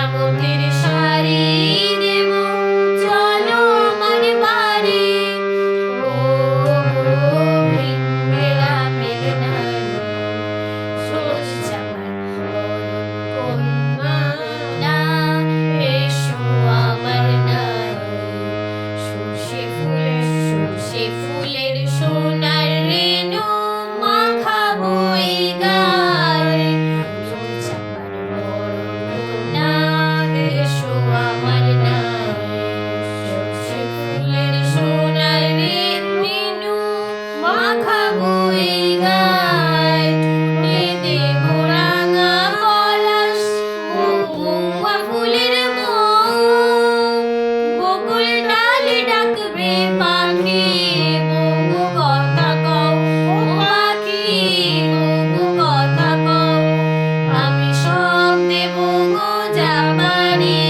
কেরামতের শাড়ি দেব, চলো আমার বাড়ি। ও ভৃঙ্গেরা মেঘনায়, সবুজ চাপার বরণ কন্যা, এসো আমার নাই। সর্ষে ফুলের সোনার রেণু মাখাবো এই গায়ে। সবুজ চাপার বরণ কন্যা, এসো আমার নাই। সর্ষে ফুলের সোনার রেণু মাখাবো এই গায়ে। ঠোঁটে দেব রাঙা পলাশ, মহুয়া ফুলের মোম। বকুল ডালে ডাকবে পাখি, বঙ্গু কথা কও ও পাখি, বঙ্গু কথা কও। আমি সব দেব গো যাবারি,